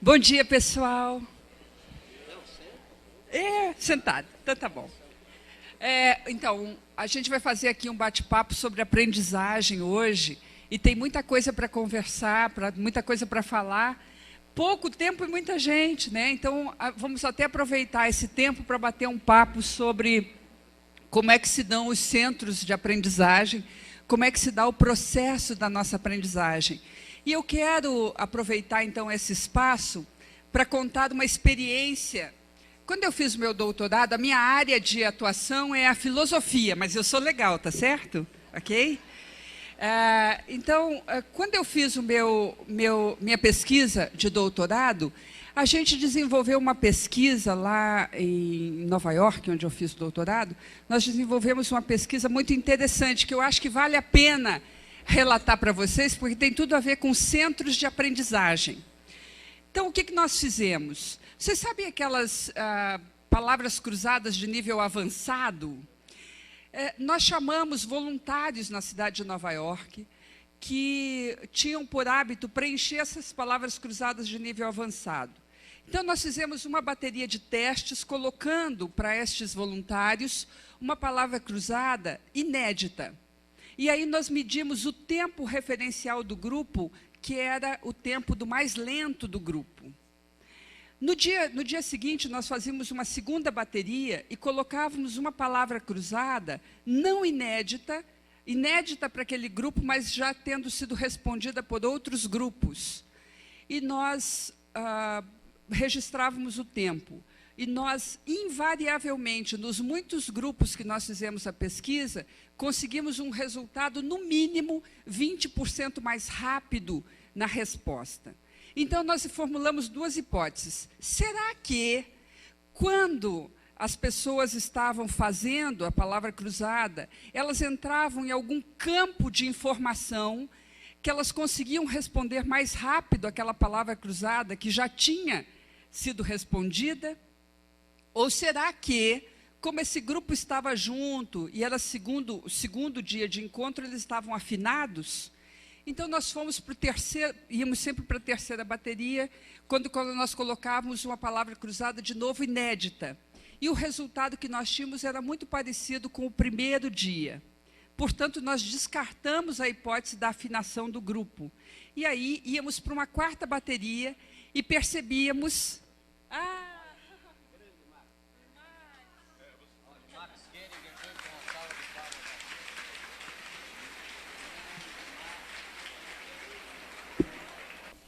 Bom dia, pessoal. Sentado, então tá bom. Então, a gente vai fazer aqui um bate-papo sobre aprendizagem hoje, e tem muita coisa para conversar, muita coisa para falar, pouco tempo e muita gente, né? Então, vamos até aproveitar esse tempo para bater um papo sobre como é que se dão os centros de aprendizagem, como é que se dá o processo da nossa aprendizagem. E eu quero aproveitar, então, esse espaço para contar uma experiência. Quando eu fiz o meu doutorado, a minha área de atuação é a filosofia, mas eu sou legal, tá certo? Ok? Então, quando eu fiz minha pesquisa de doutorado, a gente desenvolveu uma pesquisa lá em Nova York, onde eu fiz o doutorado. Nós desenvolvemos uma pesquisa muito interessante, que eu acho que vale a pena relatar para vocês, porque tem tudo a ver com centros de aprendizagem. Então, o que nós fizemos? Vocês sabem aquelas palavras cruzadas de nível avançado? Nós chamamos voluntários na cidade de Nova York que tinham por hábito preencher essas palavras cruzadas de nível avançado. Então, nós fizemos uma bateria de testes colocando para estes voluntários uma palavra cruzada inédita. E aí nós medimos o tempo referencial do grupo, que era o tempo do mais lento do grupo. No dia seguinte, nós fazíamos uma segunda bateria e colocávamos uma palavra cruzada, não inédita, inédita para aquele grupo, mas já tendo sido respondida por outros grupos. E nós registrávamos o tempo. E nós, invariavelmente, nos muitos grupos que nós fizemos a pesquisa, conseguimos um resultado, no mínimo, 20% mais rápido na resposta. Então, nós formulamos duas hipóteses. Será que, quando as pessoas estavam fazendo a palavra cruzada, elas entravam em algum campo de informação que elas conseguiam responder mais rápido aquela palavra cruzada que já tinha sido respondida? Ou será que, como esse grupo estava junto e era o segundo dia de encontro, eles estavam afinados? Então, nós fomos para o terceiro, íamos sempre para a terceira bateria, quando nós colocávamos uma palavra cruzada de novo inédita. E o resultado que nós tínhamos era muito parecido com o primeiro dia. Portanto, nós descartamos a hipótese da afinação do grupo. E aí, íamos para uma quarta bateria e percebíamos...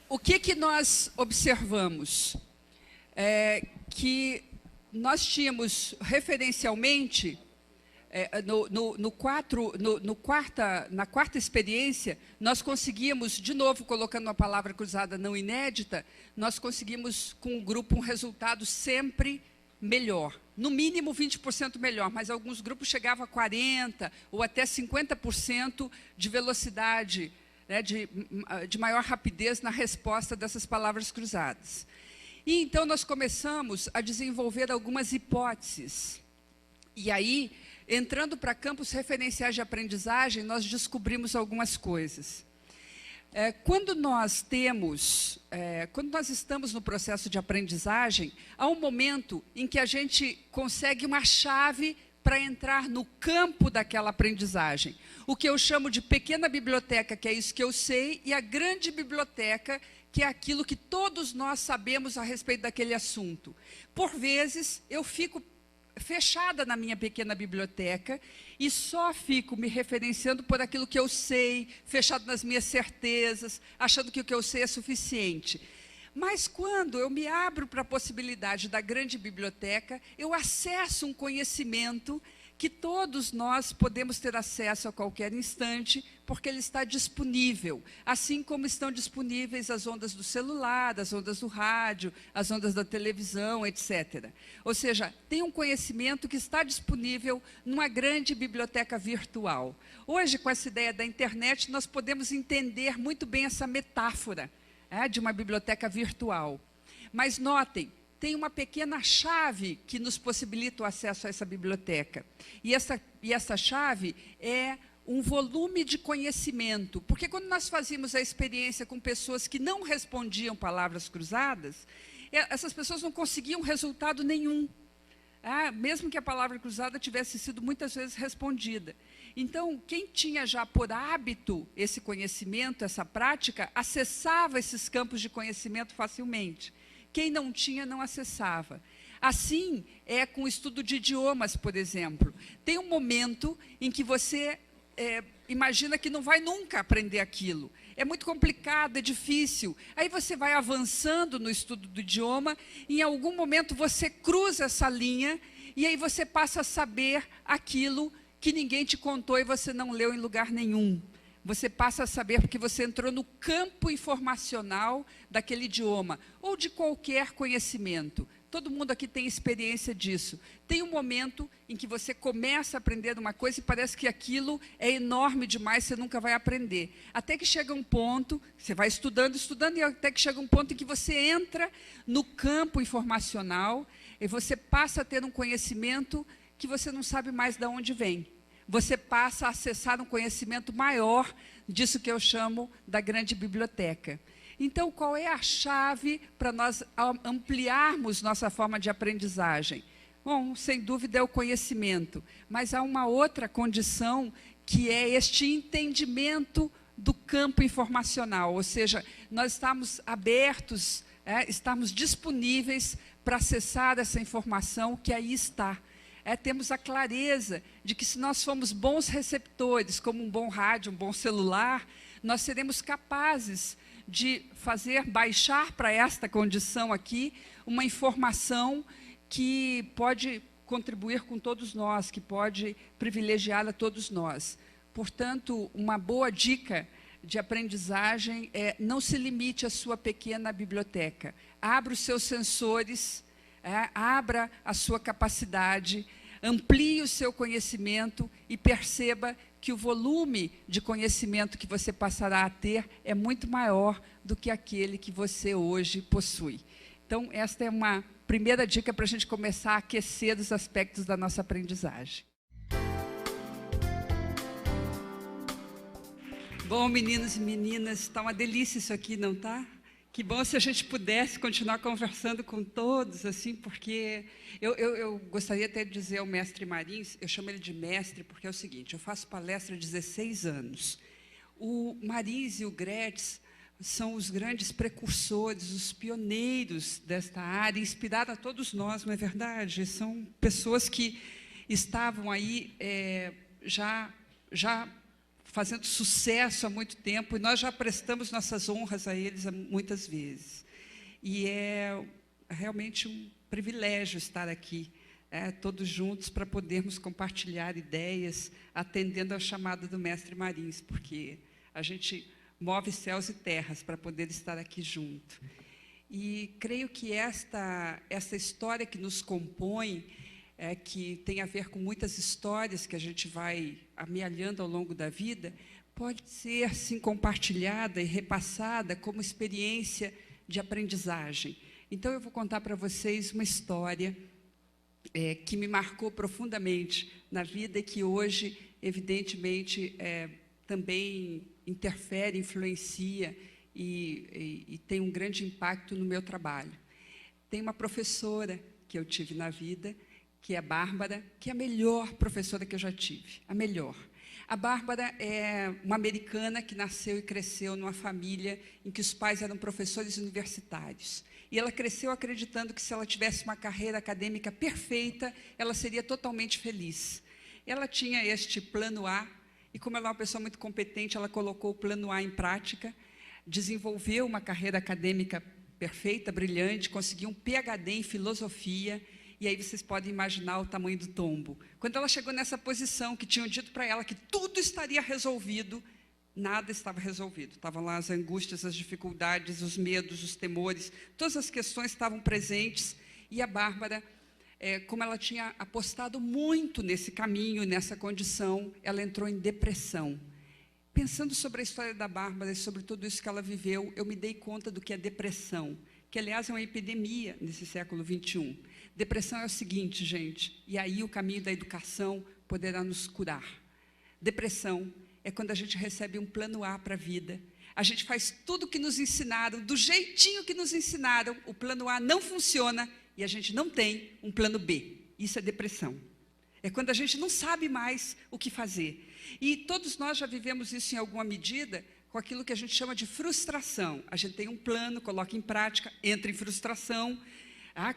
O que nós observamos? Que nós tínhamos, referencialmente, na quarta experiência, nós conseguimos, de novo, colocando uma palavra cruzada não inédita, nós conseguimos, com o grupo, um resultado sempre melhor. No mínimo 20% melhor, mas alguns grupos chegavam a 40% ou até 50% de velocidade, né, de maior rapidez na resposta dessas palavras cruzadas. E então nós começamos a desenvolver algumas hipóteses. E aí, entrando para campos referenciais de aprendizagem, nós descobrimos algumas coisas. Quando nós estamos no processo de aprendizagem, há um momento em que a gente consegue uma chave para entrar no campo daquela aprendizagem. O que eu chamo de pequena biblioteca, que é isso que eu sei, e a grande biblioteca, que é aquilo que todos nós sabemos a respeito daquele assunto. Por vezes, eu fico fechada na minha pequena biblioteca e só fico me referenciando por aquilo que eu sei, fechado nas minhas certezas, achando que o que eu sei é suficiente. Mas quando eu me abro para a possibilidade da grande biblioteca, eu acesso um conhecimento que todos nós podemos ter acesso a qualquer instante, porque ele está disponível, assim como estão disponíveis as ondas do celular, as ondas do rádio, as ondas da televisão, etc. Ou seja, tem um conhecimento que está disponível numa grande biblioteca virtual. Hoje, com essa ideia da internet, nós podemos entender muito bem essa metáfora, de uma biblioteca virtual. Mas notem, tem uma pequena chave que nos possibilita o acesso a essa biblioteca. E essa chave é um volume de conhecimento. Porque quando nós fazíamos a experiência com pessoas que não respondiam palavras cruzadas, essas pessoas não conseguiam resultado nenhum. Mesmo que a palavra cruzada tivesse sido muitas vezes respondida. Então, quem tinha já por hábito esse conhecimento, essa prática, acessava esses campos de conhecimento facilmente. Quem não tinha, não acessava. Assim é com o estudo de idiomas, por exemplo. Tem um momento em que você imagina que não vai nunca aprender aquilo. É muito complicado, é difícil. Aí você vai avançando no estudo do idioma, e em algum momento você cruza essa linha, e aí você passa a saber aquilo que ninguém te contou e você não leu em lugar nenhum. Você passa a saber porque você entrou no campo informacional daquele idioma, ou de qualquer conhecimento. Todo mundo aqui tem experiência disso. Tem um momento em que você começa a aprender uma coisa e parece que aquilo é enorme demais, você nunca vai aprender. Até que chega um ponto, você vai estudando, e até que chega um ponto em que você entra no campo informacional e você passa a ter um conhecimento que você não sabe mais de onde vem. Você passa a acessar um conhecimento maior disso que eu chamo da grande biblioteca. Então, qual é a chave para nós ampliarmos nossa forma de aprendizagem? Bom, sem dúvida é o conhecimento, mas há uma outra condição que é este entendimento do campo informacional, ou seja, nós estamos abertos, estamos disponíveis para acessar essa informação que aí está. Temos a clareza de que se nós formos bons receptores, como um bom rádio, um bom celular, nós seremos capazes de baixar para esta condição aqui, uma informação que pode contribuir com todos nós, que pode privilegiar a todos nós. Portanto, uma boa dica de aprendizagem é: não se limite à sua pequena biblioteca. Abra os seus sensores, abra a sua capacidade, amplie o seu conhecimento e perceba que o volume de conhecimento que você passará a ter é muito maior do que aquele que você hoje possui. Então, esta é uma primeira dica para a gente começar a aquecer os aspectos da nossa aprendizagem. Bom, meninos e meninas, está uma delícia isso aqui, não está? Que bom se a gente pudesse continuar conversando com todos, assim, porque eu gostaria até de dizer ao mestre Marins, eu chamo ele de mestre porque é o seguinte: eu faço palestra há 16 anos. O Marins e o Gretz são os grandes precursores, os pioneiros desta área, inspiraram a todos nós, não é verdade? São pessoas que estavam aí já fazendo sucesso há muito tempo, e nós já prestamos nossas honras a eles muitas vezes. E é realmente um privilégio estar aqui, todos juntos, para podermos compartilhar ideias, atendendo ao chamado do mestre Marins, porque a gente move céus e terras para poder estar aqui junto. E creio que esta história que nos compõe, que tem a ver com muitas histórias que a gente vai amealhando ao longo da vida, pode ser, sim, compartilhada e repassada como experiência de aprendizagem. Então, eu vou contar para vocês uma história que me marcou profundamente na vida e que hoje, evidentemente, também interfere, influencia e tem um grande impacto no meu trabalho. Tem uma professora que eu tive na vida, que é a Bárbara, que é a melhor professora que eu já tive, a melhor. A Bárbara é uma americana que nasceu e cresceu numa família em que os pais eram professores universitários. E ela cresceu acreditando que se ela tivesse uma carreira acadêmica perfeita, ela seria totalmente feliz. Ela tinha este plano A, e como ela é uma pessoa muito competente, ela colocou o plano A em prática, desenvolveu uma carreira acadêmica perfeita, brilhante, conseguiu um PhD em filosofia. E aí vocês podem imaginar o tamanho do tombo. Quando ela chegou nessa posição, que tinham dito para ela que tudo estaria resolvido, nada estava resolvido. Estavam lá as angústias, as dificuldades, os medos, os temores, todas as questões estavam presentes. E a Bárbara, como ela tinha apostado muito nesse caminho, nessa condição, ela entrou em depressão. Pensando sobre a história da Bárbara e sobre tudo isso que ela viveu, eu me dei conta do que é depressão, que, aliás, é uma epidemia nesse século XXI. Depressão é o seguinte, gente, e aí o caminho da educação poderá nos curar. Depressão é quando a gente recebe um plano A para a vida. A gente faz tudo o que nos ensinaram, do jeitinho que nos ensinaram, o plano A não funciona e a gente não tem um plano B. Isso é depressão. É quando a gente não sabe mais o que fazer. E todos nós já vivemos isso em alguma medida com aquilo que a gente chama de frustração. A gente tem um plano, coloca em prática, entra em frustração.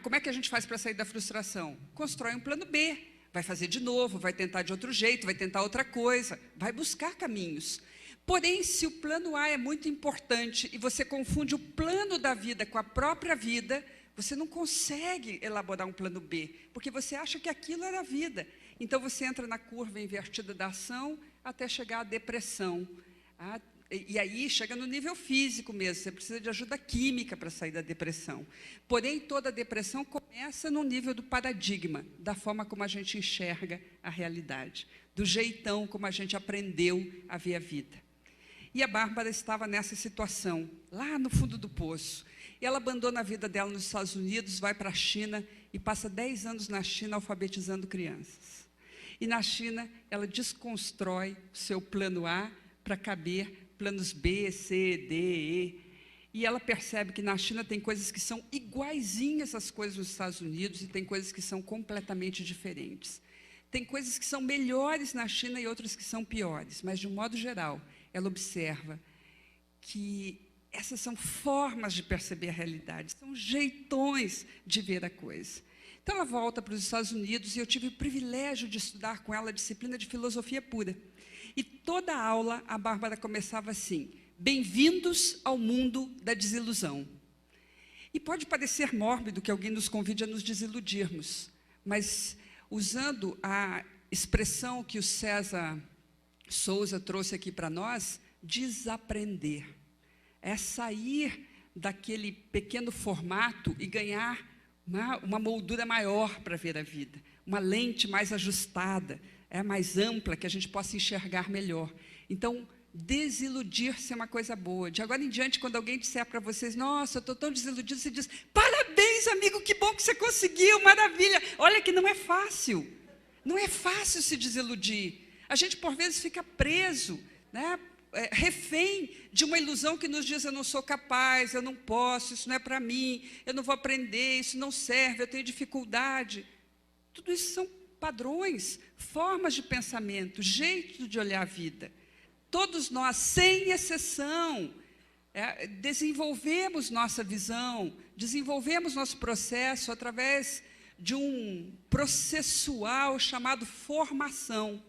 Como é que a gente faz para sair da frustração? Constrói um plano B. Vai fazer de novo, vai tentar de outro jeito, vai tentar outra coisa, vai buscar caminhos. Porém, se o plano A é muito importante e você confunde o plano da vida com a própria vida, você não consegue elaborar um plano B, porque você acha que aquilo era a vida. Então, você entra na curva invertida da ação até chegar à depressão. E aí, chega no nível físico mesmo, você precisa de ajuda química para sair da depressão. Porém, toda depressão começa no nível do paradigma, da forma como a gente enxerga a realidade, do jeitão como a gente aprendeu a ver a vida. E a Bárbara estava nessa situação, lá no fundo do poço. E ela abandona a vida dela nos Estados Unidos, vai para a China e passa 10 anos na China alfabetizando crianças. E na China, ela desconstrói o seu plano A para caber planos B, C, D, E. E ela percebe que na China tem coisas que são iguaizinhas às coisas nos Estados Unidos e tem coisas que são completamente diferentes. Tem coisas que são melhores na China e outras que são piores, mas, de um modo geral, ela observa que essas são formas de perceber a realidade, são jeitões de ver a coisa. Então, ela volta para os Estados Unidos e eu tive o privilégio de estudar com ela a disciplina de filosofia pura. E toda a aula, a Bárbara começava assim: bem-vindos ao mundo da desilusão. E pode parecer mórbido que alguém nos convide a nos desiludirmos, mas usando a expressão que o César Souza trouxe aqui para nós, desaprender. É sair daquele pequeno formato e ganhar uma moldura maior para ver a vida, uma lente mais ajustada, mais ampla, que a gente possa enxergar melhor. Então, desiludir-se é uma coisa boa. De agora em diante, quando alguém disser para vocês: nossa, eu estou tão desiludido, você diz: parabéns, amigo, que bom que você conseguiu, maravilha. Olha que não é fácil. Não é fácil se desiludir. A gente, por vezes, fica preso, né? Refém de uma ilusão que nos diz: eu não sou capaz, eu não posso, isso não é para mim, eu não vou aprender, isso não serve, eu tenho dificuldade. Tudo isso são padrões, formas de pensamento, jeito de olhar a vida. Todos nós, sem exceção, desenvolvemos nossa visão, desenvolvemos nosso processo através de um processual chamado formação.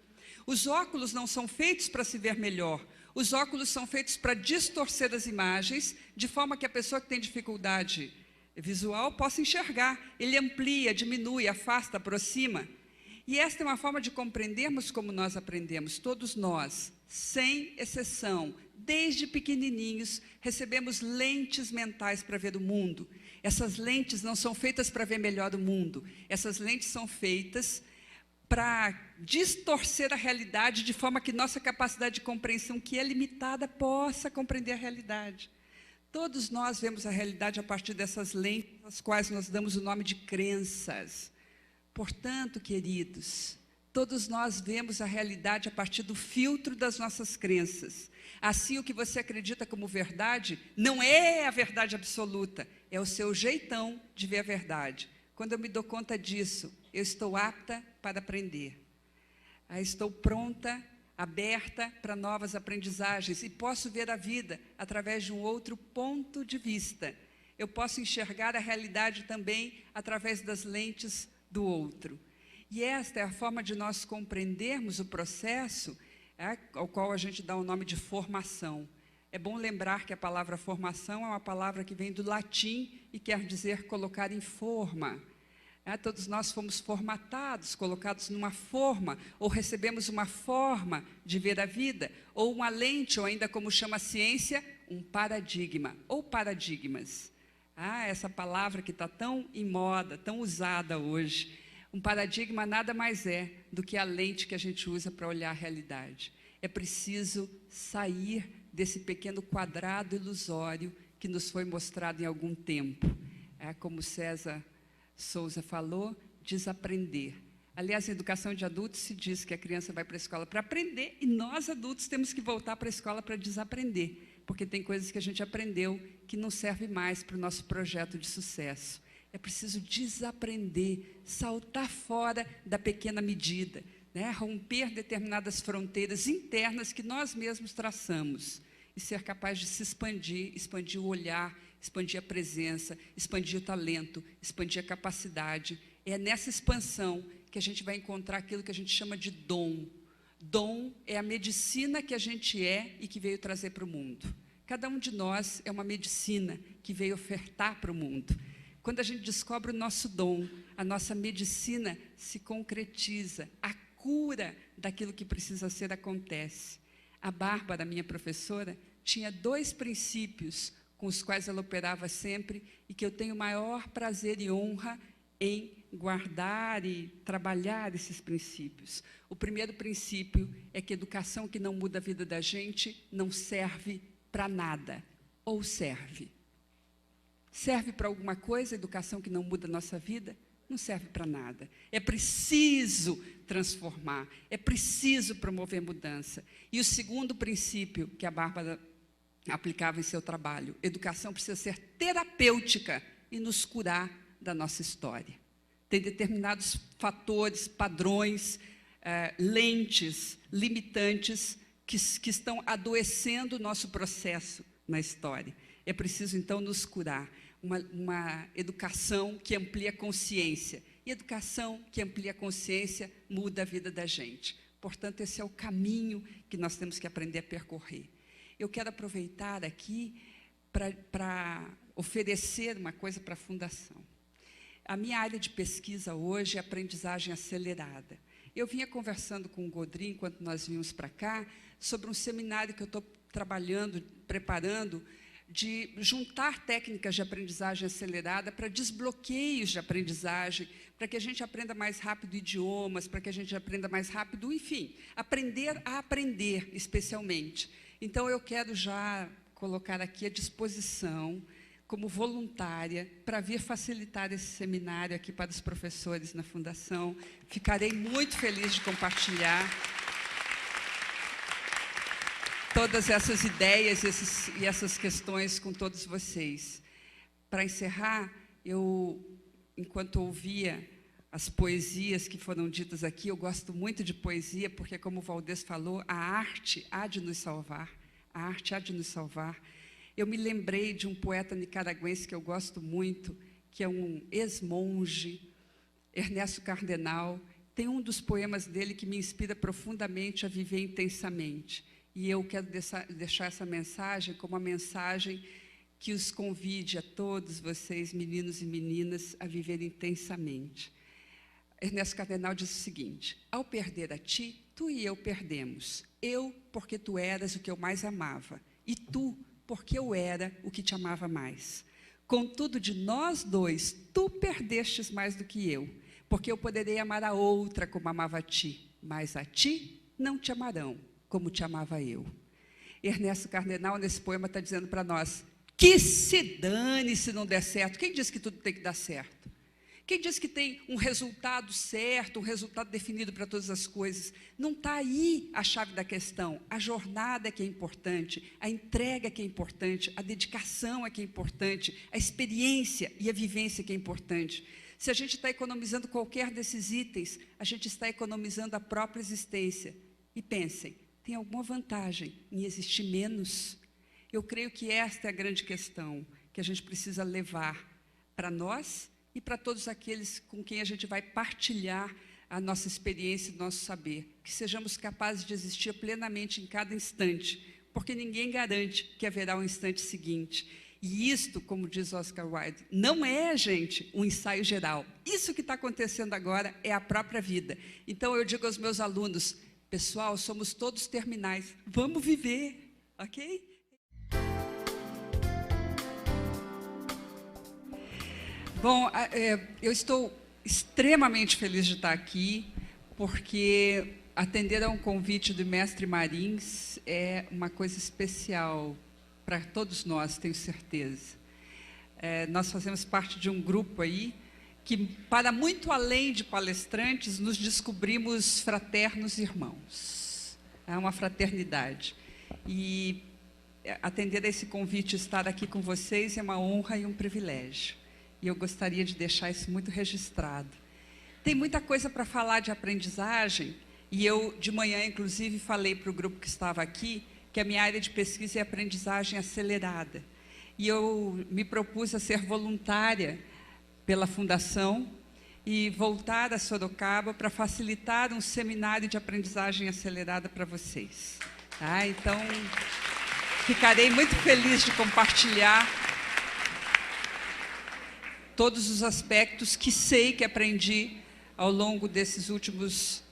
Os óculos não são feitos para se ver melhor. Os óculos são feitos para distorcer as imagens, de forma que a pessoa que tem dificuldade visual possa enxergar. Ele amplia, diminui, afasta, aproxima. E esta é uma forma de compreendermos como nós aprendemos. Todos nós, sem exceção, desde pequenininhos, recebemos lentes mentais para ver o mundo. Essas lentes não são feitas para ver melhor o mundo. Essas lentes são feitas para distorcer a realidade de forma que nossa capacidade de compreensão, que é limitada, possa compreender a realidade. Todos nós vemos a realidade a partir dessas lentes, às quais nós damos o nome de crenças. Portanto, queridos, todos nós vemos a realidade a partir do filtro das nossas crenças. Assim, o que você acredita como verdade não é a verdade absoluta, é o seu jeitão de ver a verdade. Quando eu me dou conta disso, eu estou apta para aprender. Estou pronta, aberta para novas aprendizagens e posso ver a vida através de um outro ponto de vista. Eu posso enxergar a realidade também através das lentes do outro. E esta é a forma de nós compreendermos o processo, ao qual a gente dá o nome de formação. É bom lembrar que a palavra formação é uma palavra que vem do latim e quer dizer colocar em forma. Todos nós fomos formatados, colocados numa forma, ou recebemos uma forma de ver a vida, ou uma lente, ou ainda como chama a ciência, um paradigma, ou paradigmas. Essa palavra que está tão em moda, tão usada hoje. Um paradigma nada mais é do que a lente que a gente usa para olhar a realidade. É preciso sair desse pequeno quadrado ilusório que nos foi mostrado em algum tempo. Como César Souza falou, desaprender. Aliás, em educação de adultos se diz que a criança vai para a escola para aprender e nós, adultos, temos que voltar para a escola para desaprender, porque tem coisas que a gente aprendeu que não servem mais para o nosso projeto de sucesso. É preciso desaprender, saltar fora da pequena medida, né? Romper determinadas fronteiras internas que nós mesmos traçamos e ser capaz de se expandir, expandir o olhar, expandir a presença, expandir o talento, expandir a capacidade. É nessa expansão que a gente vai encontrar aquilo que a gente chama de dom. Dom é a medicina que a gente é e que veio trazer para o mundo. Cada um de nós é uma medicina que veio ofertar para o mundo. Quando a gente descobre o nosso dom, a nossa medicina se concretiza, a cura daquilo que precisa ser acontece. A Bárbara, minha professora, tinha 2 princípios com os quais ela operava sempre e que eu tenho maior prazer e honra em guardar e trabalhar esses princípios. O primeiro princípio é que educação que não muda a vida da gente não serve para nada, ou serve. Serve para alguma coisa, a educação que não muda a nossa vida? Não serve para nada. É preciso transformar, é preciso promover mudança. E o segundo princípio que a Bárbara aplicava em seu trabalho, educação precisa ser terapêutica e nos curar da nossa história. Tem determinados fatores, padrões, lentes, limitantes que estão adoecendo o nosso processo na história. É preciso, então, nos curar. Uma educação que amplia a consciência. E educação que amplia a consciência muda a vida da gente. Portanto, esse é o caminho que nós temos que aprender a percorrer. Eu quero aproveitar aqui para oferecer uma coisa para a Fundação. A minha área de pesquisa hoje é aprendizagem acelerada. Eu vinha conversando com o Godrin, enquanto nós vínhamos para cá, sobre um seminário que eu estou trabalhando, preparando, de juntar técnicas de aprendizagem acelerada para desbloqueios de aprendizagem, para que a gente aprenda mais rápido idiomas, para que a gente aprenda mais rápido, enfim, aprender a aprender, especialmente. Então, eu quero já colocar aqui à disposição, como voluntária, para vir facilitar esse seminário aqui para os professores na Fundação. Ficarei muito feliz de compartilhar todas essas ideias e essas questões com todos vocês. Para encerrar, enquanto ouvia as poesias que foram ditas aqui, eu gosto muito de poesia, porque, como o Valdez falou, a arte há de nos salvar. A arte há de nos salvar. Eu me lembrei de um poeta nicaragüense que eu gosto muito, que é um ex-monge, Ernesto Cardenal. Tem um dos poemas dele que me inspira profundamente a viver intensamente. E eu quero deixar essa mensagem como uma mensagem que os convide a todos vocês, meninos e meninas, a viver intensamente. Ernesto Cardenal diz o seguinte: ao perder a ti, tu e eu perdemos. Eu, porque tu eras o que eu mais amava, e tu, porque eu era o que te amava mais. Contudo, de nós dois, tu perdestes mais do que eu, porque eu poderei amar a outra como amava a ti, mas a ti não te amarão como te amava eu. Ernesto Cardenal, nesse poema, está dizendo para nós, que se dane se não der certo. Quem diz que tudo tem que dar certo? Quem diz que tem um resultado certo, um resultado definido para todas as coisas? Não está aí a chave da questão. A jornada é que é importante, a entrega é que é importante, a dedicação é que é importante, a experiência e a vivência que é importante. Se a gente está economizando qualquer desses itens, a gente está economizando a própria existência. E pensem, tem alguma vantagem em existir menos? Eu creio que esta é a grande questão que a gente precisa levar para nós e para todos aqueles com quem a gente vai partilhar a nossa experiência e o nosso saber. Que sejamos capazes de existir plenamente em cada instante, porque ninguém garante que haverá um instante seguinte. E isto, como diz Oscar Wilde, não é, gente, um ensaio geral. Isso que está acontecendo agora é a própria vida. Então, eu digo aos meus alunos, pessoal, somos todos terminais. Vamos viver, ok? Bom, eu estou extremamente feliz de estar aqui, porque atender a um convite do mestre Marins é uma coisa especial para todos nós, tenho certeza. Nós fazemos parte de um grupo aí, que, para muito além de palestrantes, nos descobrimos fraternos irmãos. É uma fraternidade. E atender a esse convite, estar aqui com vocês, é uma honra e um privilégio. E eu gostaria de deixar isso muito registrado. Tem muita coisa para falar de aprendizagem, e eu, de manhã, inclusive, falei para o grupo que estava aqui, que a minha área de pesquisa é aprendizagem acelerada. E eu me propus a ser voluntária pela Fundação e voltar a Sorocaba para facilitar um seminário de aprendizagem acelerada para vocês. Tá? Então, ficarei muito feliz de compartilhar todos os aspectos que sei que aprendi ao longo desses últimos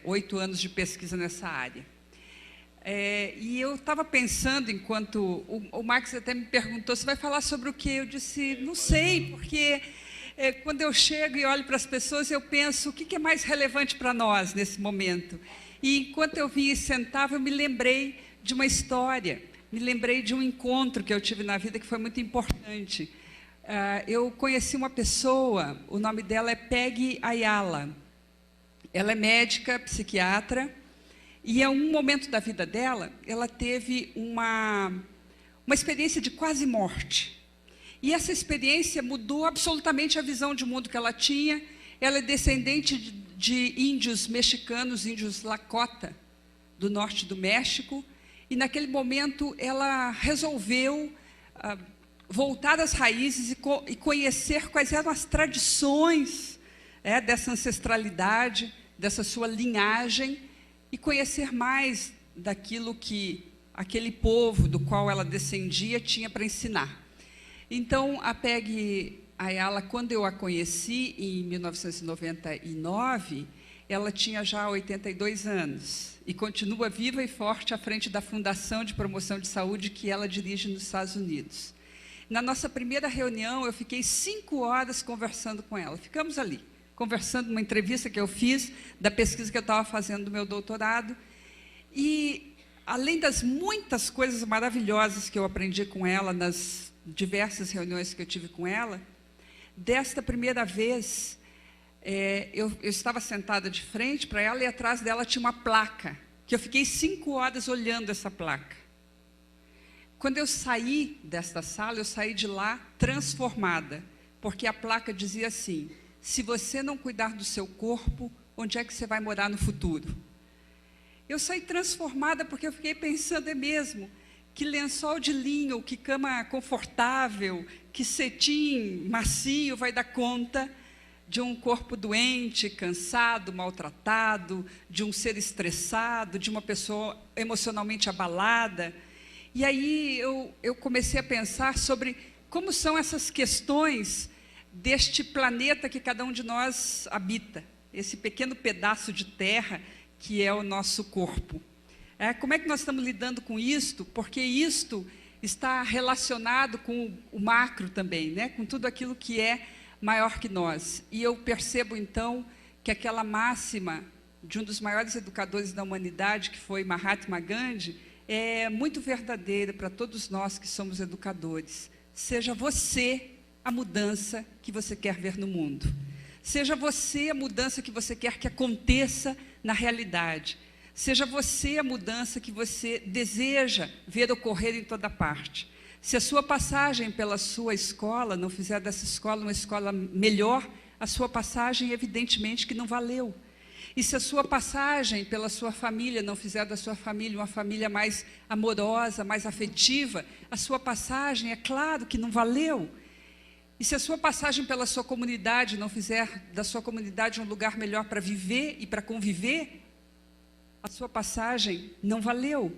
8 anos de pesquisa nessa área. E eu estava pensando, enquanto o Max até me perguntou, você vai falar sobre o quê? Eu disse, não sei, porque quando eu chego e olho para as pessoas, eu penso, o que é mais relevante para nós nesse momento? E enquanto eu vinha e sentava, eu me lembrei de uma história, me lembrei de um encontro que eu tive na vida que foi muito importante. Eu conheci uma pessoa, o nome dela é Peggy Ayala. Ela é médica, psiquiatra, e em um momento da vida dela, ela teve uma experiência de quase morte. E essa experiência mudou absolutamente a visão de mundo que ela tinha. Ela é descendente de índios mexicanos, índios Lakota, do norte do México, e naquele momento ela resolveu voltar às raízes e conhecer quais eram as tradições dessa ancestralidade, dessa sua linhagem, e conhecer mais daquilo que aquele povo do qual ela descendia tinha para ensinar. Então, a Peggy Ayala, quando eu a conheci, em 1999, ela tinha já 82 anos, e continua viva e forte à frente da Fundação de Promoção de Saúde que ela dirige nos Estados Unidos. Na nossa primeira reunião, eu fiquei 5 horas conversando com ela. Ficamos ali, conversando numa entrevista que eu fiz, da pesquisa que eu estava fazendo do meu doutorado. E, além das muitas coisas maravilhosas que eu aprendi com ela, nas diversas reuniões que eu tive com ela, desta primeira vez, eu estava sentada de frente para ela e atrás dela tinha uma placa, que eu fiquei 5 horas olhando essa placa. Quando eu saí desta sala, eu saí de lá transformada, porque a placa dizia assim, se você não cuidar do seu corpo, onde é que você vai morar no futuro? Eu saí transformada porque eu fiquei pensando, é mesmo, que lençol de linho, que cama confortável, que cetim macio vai dar conta de um corpo doente, cansado, maltratado, de um ser estressado, de uma pessoa emocionalmente abalada. E aí eu comecei a pensar sobre como são essas questões deste planeta que cada um de nós habita, esse pequeno pedaço de terra que é o nosso corpo. Como é que nós estamos lidando com isto? Porque isto está relacionado com o macro também, né? Com tudo aquilo que é maior que nós. E eu percebo, então, que aquela máxima de um dos maiores educadores da humanidade, que foi Mahatma Gandhi, é muito verdadeira para todos nós que somos educadores. Seja você a mudança que você quer ver no mundo. Seja você a mudança que você quer que aconteça na realidade. Seja você a mudança que você deseja ver ocorrer em toda parte. Se a sua passagem pela sua escola não fizer dessa escola uma escola melhor, a sua passagem, evidentemente, que não valeu. E se a sua passagem pela sua família não fizer da sua família uma família mais amorosa, mais afetiva, a sua passagem, é claro que não valeu. E se a sua passagem pela sua comunidade não fizer da sua comunidade um lugar melhor para viver e para conviver, a sua passagem não valeu.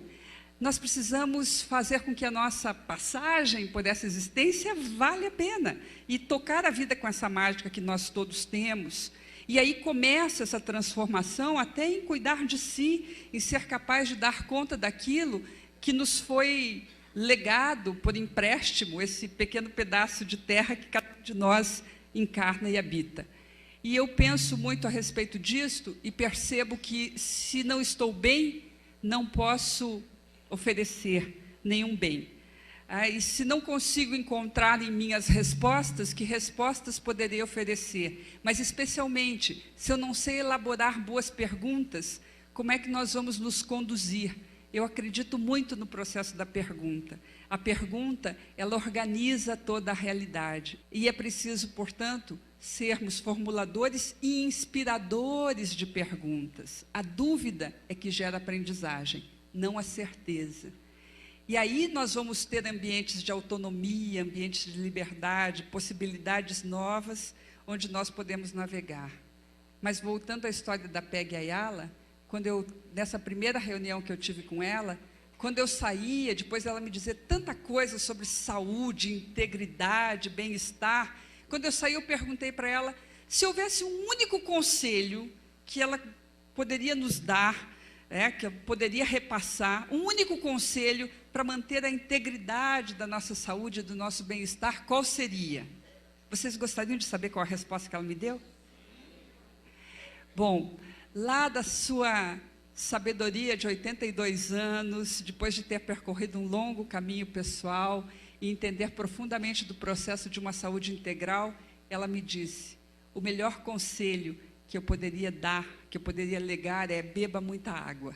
Nós precisamos fazer com que a nossa passagem por essa existência valha a pena e tocar a vida com essa mágica que nós todos temos. E aí começa essa transformação até em cuidar de si, em ser capaz de dar conta daquilo que nos foi legado por empréstimo, esse pequeno pedaço de terra que cada um de nós encarna e habita. E eu penso muito a respeito disto e percebo que, se não estou bem, não posso oferecer nenhum bem. E se não consigo encontrar em mim as respostas, que respostas poderei oferecer? Mas, especialmente, se eu não sei elaborar boas perguntas, como é que nós vamos nos conduzir? Eu acredito muito no processo da pergunta. A pergunta, ela organiza toda a realidade. E é preciso, portanto, sermos formuladores e inspiradores de perguntas. A dúvida é que gera aprendizagem, não a certeza. E aí nós vamos ter ambientes de autonomia, ambientes de liberdade, possibilidades novas, onde nós podemos navegar. Mas voltando à história da Peggy Ayala, nessa primeira reunião que eu tive com ela, quando eu saía, depois ela me dizia tanta coisa sobre saúde, integridade, bem-estar, quando eu saí eu perguntei para ela se houvesse um único conselho que ela poderia nos dar, que eu poderia repassar, um único conselho para manter a integridade da nossa saúde, do nosso bem-estar, qual seria? Vocês gostariam de saber qual a resposta que ela me deu? Bom, lá da sua sabedoria de 82 anos, depois de ter percorrido um longo caminho pessoal e entender profundamente do processo de uma saúde integral, ela me disse, o melhor conselho que eu poderia dar, que eu poderia legar é: beba muita água.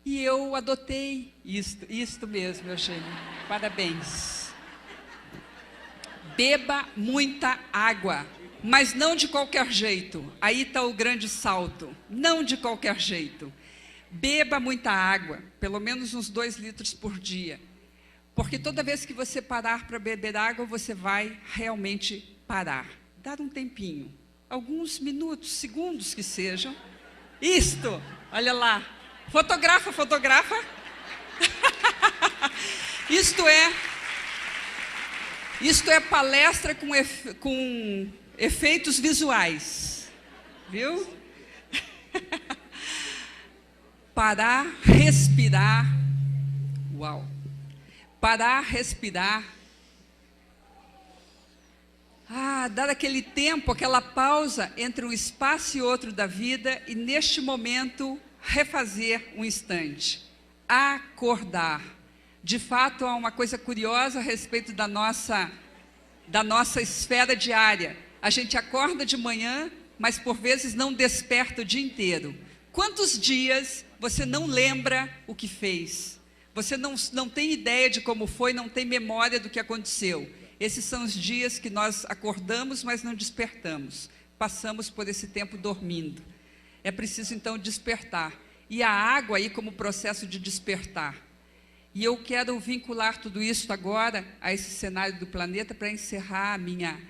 E eu adotei isto mesmo, Eugênio. Parabéns. Beba muita água, mas não de qualquer jeito. Aí está o grande salto. Não de qualquer jeito. Beba muita água, pelo menos uns 2 litros por dia. Porque toda vez que você parar para beber água, você vai realmente parar. Dar um tempinho, alguns minutos, segundos que sejam. Isto, olha lá. Fotografa. Isto é palestra com efeitos visuais. Viu? Parar, respirar. Uau! Parar, respirar. Dar aquele tempo, aquela pausa entre um espaço e outro da vida e, neste momento, refazer um instante. Acordar. De fato, há uma coisa curiosa a respeito da nossa esfera diária. A gente acorda de manhã, mas por vezes não desperta o dia inteiro. Quantos dias você não lembra o que fez? Você não tem ideia de como foi, não tem memória do que aconteceu. Esses são os dias que nós acordamos, mas não despertamos. Passamos por esse tempo dormindo. É preciso, então, despertar. E a água aí como processo de despertar. E eu quero vincular tudo isso agora a esse cenário do planeta para encerrar a minha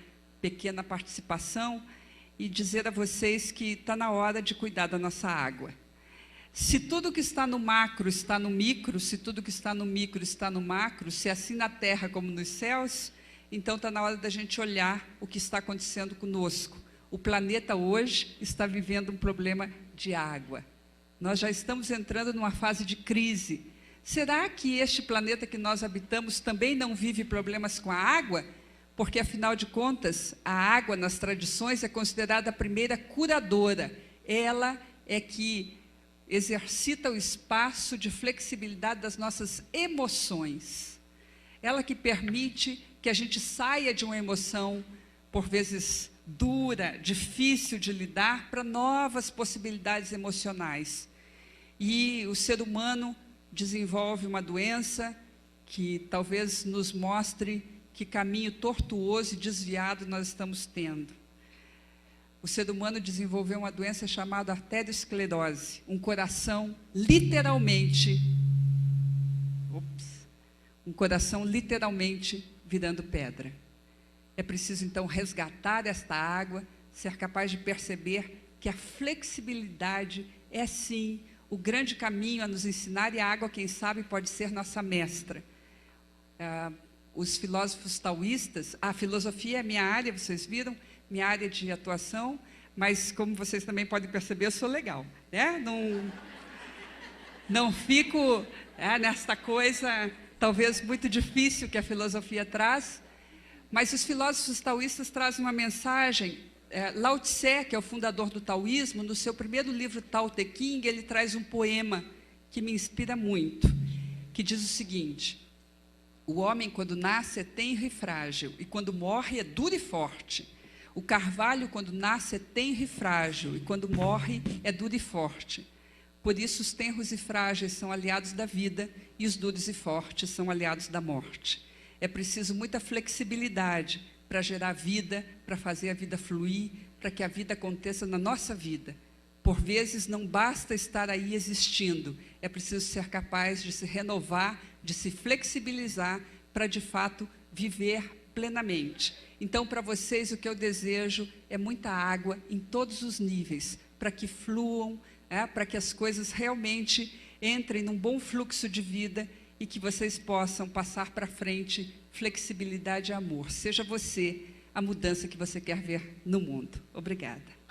pequena participação e dizer a vocês que está na hora de cuidar da nossa água. Se tudo que está no macro está no micro, se tudo que está no micro está no macro, se é assim na terra como nos céus, então está na hora da gente olhar o que está acontecendo conosco. O planeta hoje está vivendo um problema de água. Nós já estamos entrando numa fase de crise. Será que este planeta que nós habitamos também não vive problemas com a água? Porque, afinal de contas, a água nas tradições é considerada a primeira curadora. Ela é que exercita o espaço de flexibilidade das nossas emoções. Ela que permite que a gente saia de uma emoção, por vezes dura, difícil de lidar, para novas possibilidades emocionais. E o ser humano desenvolve uma doença que talvez nos mostre que caminho tortuoso e desviado nós estamos tendo. O ser humano desenvolveu uma doença chamada arteriosclerose, um coração literalmente virando pedra. É preciso, então, resgatar esta água, ser capaz de perceber que a flexibilidade é, sim, o grande caminho a nos ensinar, e a água, quem sabe, pode ser nossa mestra. Os filósofos taoístas, a filosofia é minha área, vocês viram, minha área de atuação, mas como vocês também podem perceber, eu sou legal, né? Não fico nesta coisa, talvez muito difícil que a filosofia traz, mas os filósofos taoístas trazem uma mensagem. Lao Tse, que é o fundador do taoísmo, no seu primeiro livro Tao Te Ching, ele traz um poema que me inspira muito. que diz o seguinte: o homem, quando nasce, é tenro e frágil, e quando morre, é duro e forte. O carvalho, quando nasce, é tenro e frágil, e quando morre, é duro e forte. Por isso, os tenros e frágeis são aliados da vida, e os duros e fortes são aliados da morte. É preciso muita flexibilidade para gerar vida, para fazer a vida fluir, para que a vida aconteça na nossa vida. Por vezes, não basta estar aí existindo, é preciso ser capaz de se renovar, de se flexibilizar, para, de fato, viver plenamente. Então, para vocês, o que eu desejo é muita água em todos os níveis, para que fluam, para que as coisas realmente entrem num bom fluxo de vida e que vocês possam passar para frente flexibilidade e amor. Seja você a mudança que você quer ver no mundo. Obrigada.